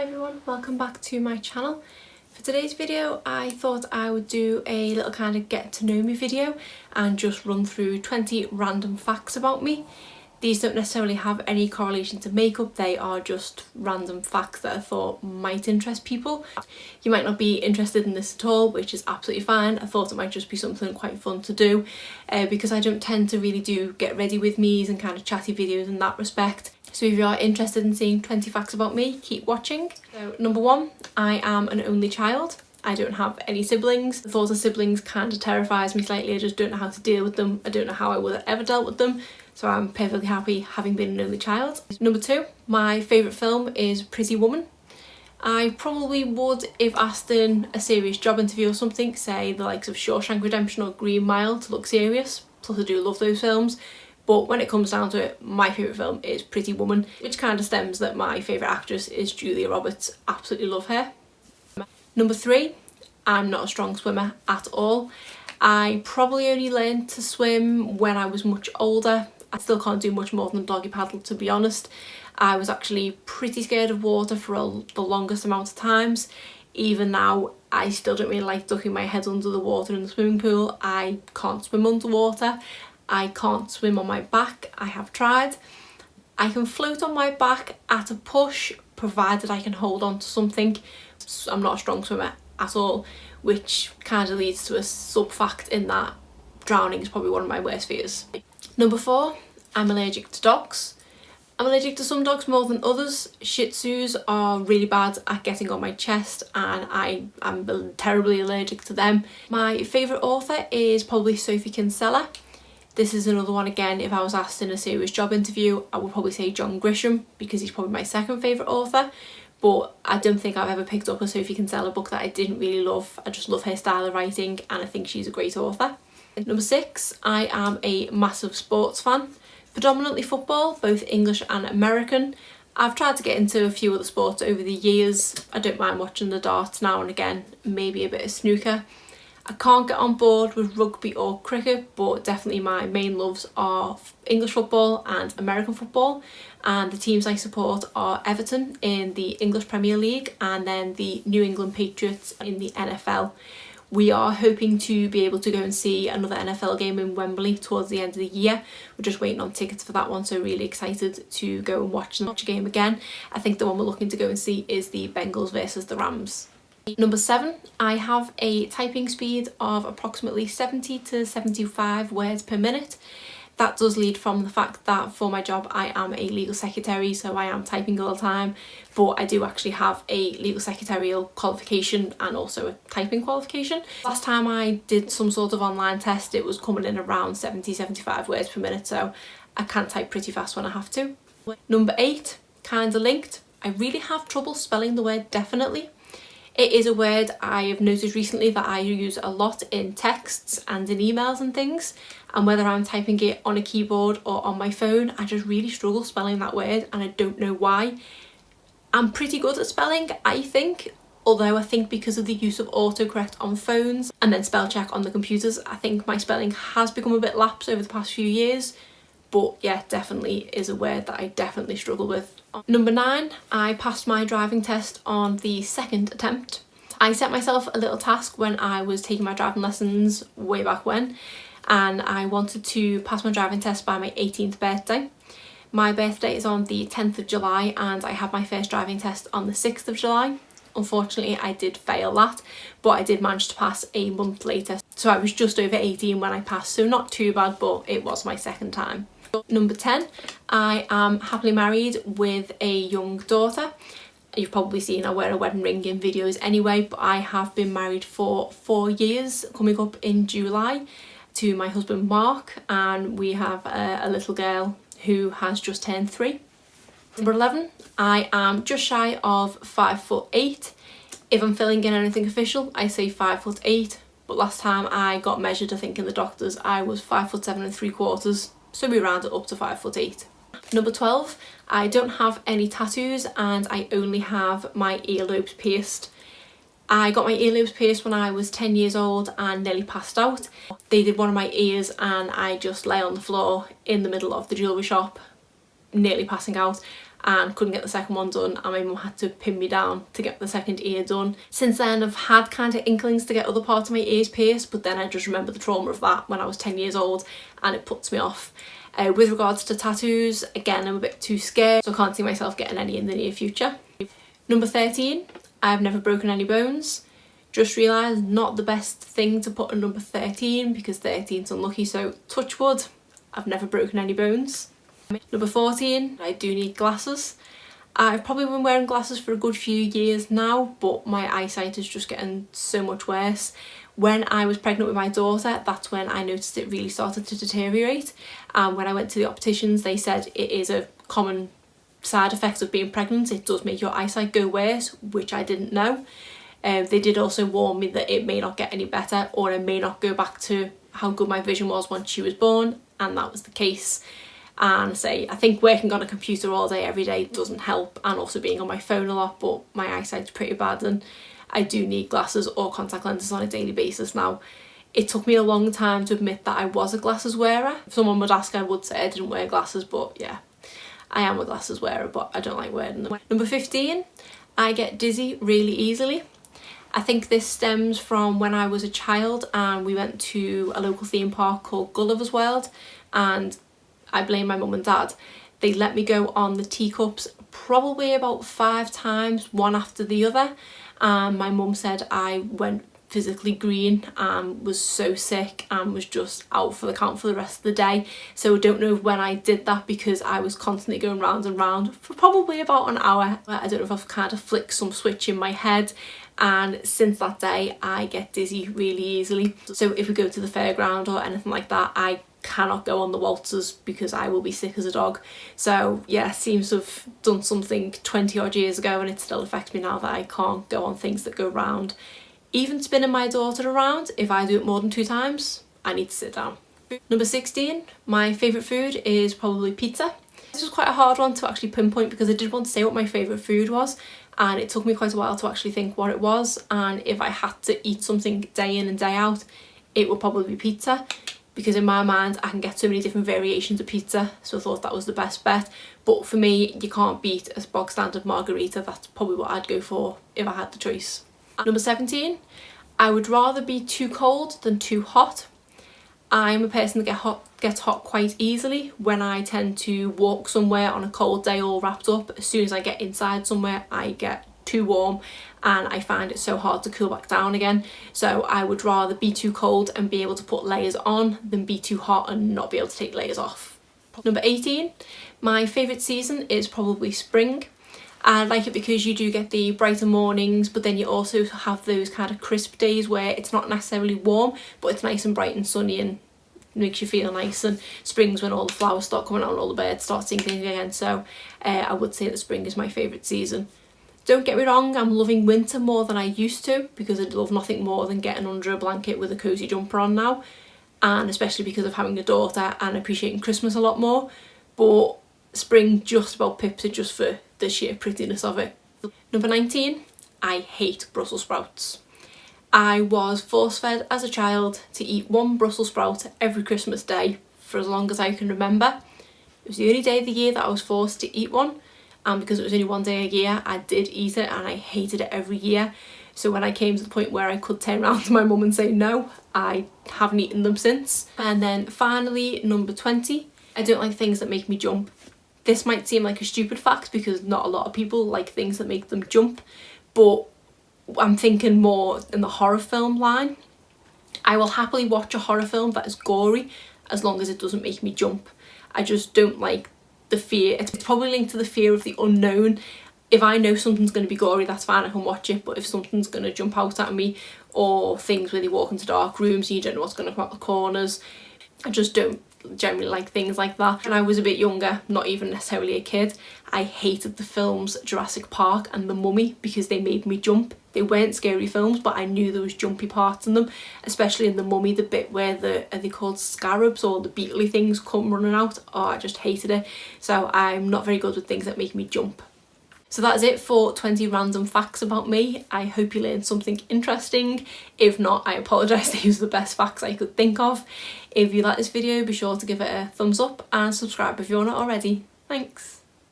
Hi everyone, welcome back to my channel. For today's video I thought I would do a little kind of get to know me video and just run through 20 random facts about me. These don't necessarily have any correlation to makeup, they are just random facts that I thought might interest people. You might not be interested in this at all, which is absolutely fine. I thought it might just be something quite fun to do because I don't tend to really do get ready with me's and kind of chatty videos in that respect. So if you are interested in seeing 20 facts about me, keep watching. So number one, I am an only child. I don't have any siblings. The thought of siblings kind of terrifies me slightly. I just don't know how to deal with them. I don't know how I would have ever dealt with them. So I'm perfectly happy having been an only child. Number two, my favourite film is Pretty Woman. I probably would, if asked in a serious job interview or something, say the likes of Shawshank Redemption or Green Mile to look serious. Plus I do love those films. But when it comes down to it, my favourite film is Pretty Woman, which kind of stems that my favourite actress is Julia Roberts. Absolutely love her. Number three, I'm not a strong swimmer at all. I probably only learned to swim when I was much older. I still can't do much more than doggy paddle, to be honest. I was actually pretty scared of water for the longest amount of times. Even now, I still don't really like ducking my head under the water in the swimming pool. I can't swim underwater. I can't swim on my back. I have tried. I can float on my back at a push, provided I can hold on to something. I'm not a strong swimmer at all, which kind of leads to a sub-fact in that drowning is probably one of my worst fears. Number four, I'm allergic to dogs. I'm allergic to some dogs more than others. Shih Tzus are really bad at getting on my chest and I'm terribly allergic to them. My favourite author is probably Sophie Kinsella. This is another one, again, if I was asked in a serious job interview, I would probably say John Grisham because he's probably my second favourite author. But I don't think I've ever picked up a Sophie Kinsella book that I didn't really love. I just love her style of writing and I think she's a great author. Number six, I am a massive sports fan. Predominantly football, both English and American. I've tried to get into a few other sports over the years. I don't mind watching the darts now and again, maybe a bit of snooker. I can't get on board with rugby or cricket, but definitely my main loves are English football and American football, and the teams I support are Everton in the English Premier League and then the New England Patriots in the NFL. We are hoping to be able to go and see another NFL game in Wembley towards the end of the year. We're just waiting on tickets for that one, so really excited to go and watch a game again. I think the one we're looking to go and see is the Bengals versus the Rams. Number seven, I have a typing speed of approximately 70 to 75 words per minute. That does lead from the fact that for my job I am a legal secretary, so I am typing all the time, but I do actually have a legal secretarial qualification and also a typing qualification. Last time I did some sort of online test, it was coming in around 70-75 words per minute, so I can type pretty fast when I have to. Number eight, kinda linked, I really have trouble spelling the word definitely. It is a word I have noticed recently that I use a lot in texts and in emails and things, and whether I'm typing it on a keyboard or on my phone, I just really struggle spelling that word and I don't know why. I'm pretty good at spelling, I think, although I think because of the use of autocorrect on phones and then spell check on the computers, I think my spelling has become a bit lapsed over the past few years. But yeah, definitely is a word that I definitely struggle with. Number nine, I passed my driving test on the second attempt. I set myself a little task when I was taking my driving lessons way back when, and I wanted to pass my driving test by my 18th birthday. My birthday is on the 10th of July and I had my first driving test on the 6th of July. Unfortunately, I did fail that, but I did manage to pass a month later. So I was just over 18 when I passed, so not too bad, but it was my second time. Number 10, I am happily married with a young daughter. You've probably seen I wear a wedding ring in videos anyway, but I have been married for 4 years, coming up in July, to my husband Mark, and we have a little girl who has just turned 3. Number 11, I am just shy of 5'8". If I'm filling in anything official, I say 5'8", but last time I got measured, I think in the doctors, I was 5'7 3/4". So we round it up to 5'8". Number 12, I don't have any tattoos and I only have my earlobes pierced. I got my earlobes pierced when I was 10 years old and nearly passed out. They did one of my ears and I just lay on the floor in the middle of the jewellery shop, nearly passing out. and couldn't get the second one done, and my mum had to pin me down to get the second ear done. Since then I've had kind of inklings to get other parts of my ears pierced, but then I just remember the trauma of that when I was 10 years old and it puts me off. With regards to tattoos, again, I'm a bit too scared, so I can't see myself getting any in the near future. Number 13, I've never broken any bones. Just realised not the best thing to put on number 13 because 13's unlucky, so touch wood, I've never broken any bones. Number 14, I do need glasses. I've probably been wearing glasses for a good few years now, but my eyesight is just getting so much worse. When I was pregnant with my daughter, that's when I noticed it really started to deteriorate. And when I went to the opticians, they said it is a common side effect of being pregnant. It does make your eyesight go worse, which I didn't know. They did also warn me that it may not get any better, or it may not go back to how good my vision was once she was born, and that was the case. And I think working on a computer all day every day doesn't help, and also being on my phone a lot, but my eyesight's pretty bad and I do need glasses or contact lenses on a daily basis now. It took me a long time to admit that I was a glasses wearer. If someone would ask, I would say I didn't wear glasses, but yeah, I am a glasses wearer, but I don't like wearing them. Number 15, I get dizzy really easily. I think this stems from when I was a child and we went to a local theme park called Gulliver's World, and I blame my mum and dad. They let me go on the teacups probably about 5 times, one after the other, and my mum said I went physically green and was so sick and was just out for the count for the rest of the day. So I don't know when I did that because I was constantly going round and round for probably about an hour. I don't know if I've kind of flicked some switch in my head, and since that day I get dizzy really easily. So if we go to the fairground or anything like that, I cannot go on the waltzers because I will be sick as a dog. So yeah, seems to have done something 20 odd years ago and it still affects me now that I can't go on things that go round. Even spinning my daughter around, if I do it more than 2 times, I need to sit down. Number 16, my favourite food is probably pizza. This was quite a hard one to actually pinpoint because I did want to say what my favourite food was, and it took me quite a while to actually think what it was, and if I had to eat something day in and day out, it would probably be pizza, because in my mind I can get so many different variations of pizza, so I thought that was the best bet. But for me, you can't beat a bog standard margherita. That's probably what I'd go for if I had the choice. Number 17, I would rather be too cold than too hot. I'm a person that gets hot quite easily. When I tend to walk somewhere on a cold day all wrapped up, as soon as I get inside somewhere I get too warm and I find it so hard to cool back down again. So I would rather be too cold and be able to put layers on than be too hot and not be able to take layers off. Number 18, my favourite season is probably spring. I like it because you do get the brighter mornings, but then you also have those kind of crisp days where it's not necessarily warm, but it's nice and bright and sunny and makes you feel nice. And spring's when all the flowers start coming out and all the birds start singing again. So I would say that spring is my favourite season. Don't get me wrong, I'm loving winter more than I used to because I love nothing more than getting under a blanket with a cosy jumper on now, and especially because of having a daughter and appreciating Christmas a lot more. But spring just about pips it just for the sheer prettiness of it. Number 19, I hate Brussels sprouts. I was force-fed as a child to eat 1 Brussels sprout every Christmas day for as long as I can remember. It was the only day of the year that I was forced to eat one, and because it was only 1 day a year, I did eat it and I hated it every year. So when I came to the point where I could turn around to my mum and say no, I haven't eaten them since. And then finally, number 20, I don't like things that make me jump. This might seem like a stupid fact because not a lot of people like things that make them jump, but I'm thinking more in the horror film line. I will happily watch a horror film that is gory as long as it doesn't make me jump. I just don't like the fear. It's probably linked to the fear of the unknown. If I know something's going to be gory, that's fine, I can watch it, but if something's going to jump out at me, or things where they walk into dark rooms and you don't know what's going to come out the corners, I just don't generally like things like that. When I was a bit younger, not even necessarily a kid, I hated the films Jurassic Park and The Mummy because they made me jump. They weren't scary films, but I knew there was jumpy parts in them, especially in The Mummy, the bit where are they called scarabs or the beetly things come running out. Oh, I just hated it. So I'm not very good with things that make me jump. So that is it for 20 random facts about me. I hope you learned something interesting. If not, I apologise, these are the best facts I could think of. If you like this video, be sure to give it a thumbs up and subscribe if you're not already. Thanks.